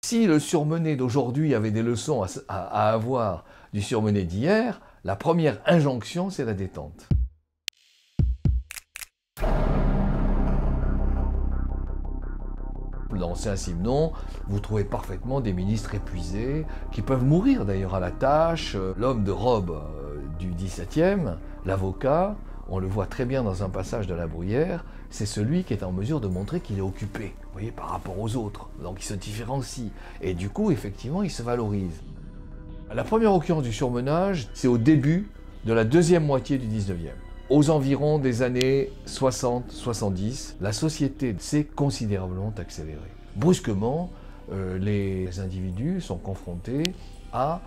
Si le surmené d'aujourd'hui avait des leçons à avoir du surmené d'hier, la première injonction, c'est la détente. Dans Saint-Simon, vous trouvez parfaitement des ministres épuisés, qui peuvent mourir d'ailleurs à la tâche. L'homme de robe du XVIIe, l'avocat, on le voit très bien dans un passage de La Bruyère, c'est celui qui est en mesure de montrer qu'il est occupé, vous voyez, par rapport aux autres. Donc il se différencie. Et du coup, effectivement, il se valorise. La première occurrence du surmenage, c'est au début de la deuxième moitié du XIXe. Aux environs des années 60-70, la société s'est considérablement accélérée. Brusquement, les individus sont confrontés à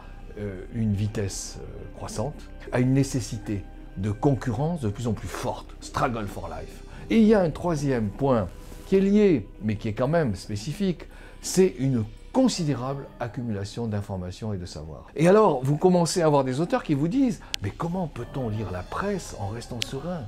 une vitesse croissante, à une nécessité de concurrence de plus en plus forte, struggle for life. Et il y a un troisième point qui est lié, mais qui est quand même spécifique, c'est une considérable accumulation d'informations et de savoir. Et alors, vous commencez à avoir des auteurs qui vous disent « Mais comment peut-on lire la presse en restant serein ?»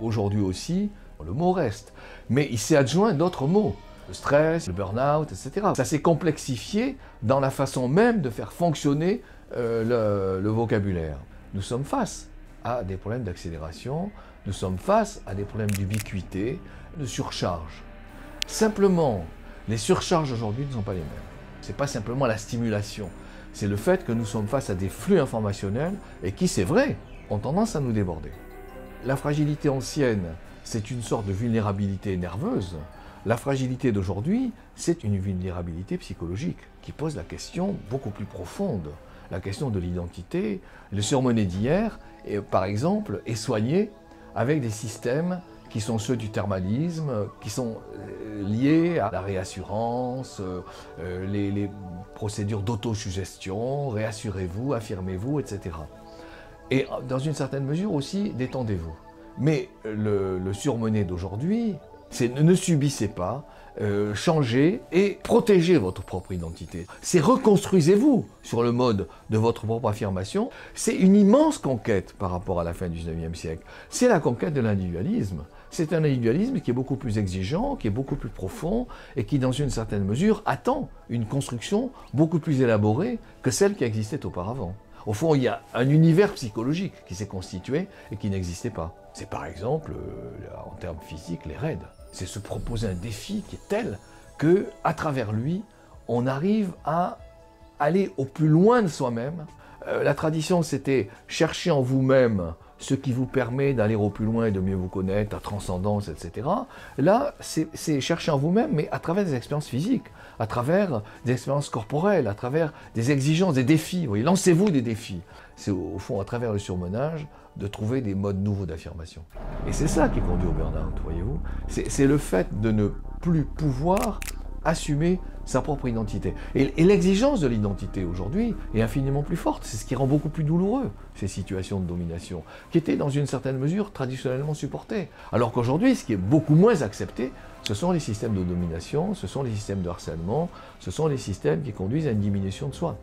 Aujourd'hui aussi, le mot reste, mais il s'est adjoint d'autres mots. Le stress, le burn-out, etc. Ça s'est complexifié dans la façon même de faire fonctionner le vocabulaire. Nous sommes face à des problèmes d'accélération, nous sommes face à des problèmes d'ubiquité, de surcharge. Simplement, les surcharges aujourd'hui ne sont pas les mêmes. Ce n'est pas simplement la stimulation, c'est le fait que nous sommes face à des flux informationnels et qui, c'est vrai, ont tendance à nous déborder. La fragilité ancienne, c'est une sorte de vulnérabilité nerveuse. La fragilité d'aujourd'hui, c'est une vulnérabilité psychologique qui pose la question beaucoup plus profonde, la question de l'identité. Le surmené d'hier, par exemple, est soigné avec des systèmes qui sont ceux du thermalisme, qui sont liés à la réassurance, les procédures d'autosuggestion, réassurez-vous, affirmez-vous, etc. Et dans une certaine mesure aussi, détendez-vous. Mais le surmené d'aujourd'hui, c'est ne subissez pas, changez et protégez votre propre identité. C'est reconstruisez-vous sur le mode de votre propre affirmation. C'est une immense conquête par rapport à la fin du XIXe siècle. C'est la conquête de l'individualisme. C'est un individualisme qui est beaucoup plus exigeant, qui est beaucoup plus profond et qui, dans une certaine mesure, attend une construction beaucoup plus élaborée que celle qui existait auparavant. Au fond, il y a un univers psychologique qui s'est constitué et qui n'existait pas. C'est par exemple, en termes physiques, les raids. C'est se proposer un défi qui est tel que, à travers lui, on arrive à aller au plus loin de soi-même. La tradition, c'était chercher en vous-même ce qui vous permet d'aller au plus loin et de mieux vous connaître, la transcendance, etc. Là, c'est chercher en vous-même, mais à travers des expériences physiques, à travers des expériences corporelles, à travers des exigences, des défis. Vous voyez, lancez-vous des défis. C'est au fond, à travers le surmenage, de trouver des modes nouveaux d'affirmation. Et c'est ça qui conduit au burn-out, voyez-vous. C'est le fait de ne plus pouvoir assumer sa propre identité. Et l'exigence de l'identité aujourd'hui est infiniment plus forte. C'est ce qui rend beaucoup plus douloureux ces situations de domination, qui étaient dans une certaine mesure traditionnellement supportées. Alors qu'aujourd'hui, ce qui est beaucoup moins accepté, ce sont les systèmes de domination, ce sont les systèmes de harcèlement, ce sont les systèmes qui conduisent à une diminution de soi.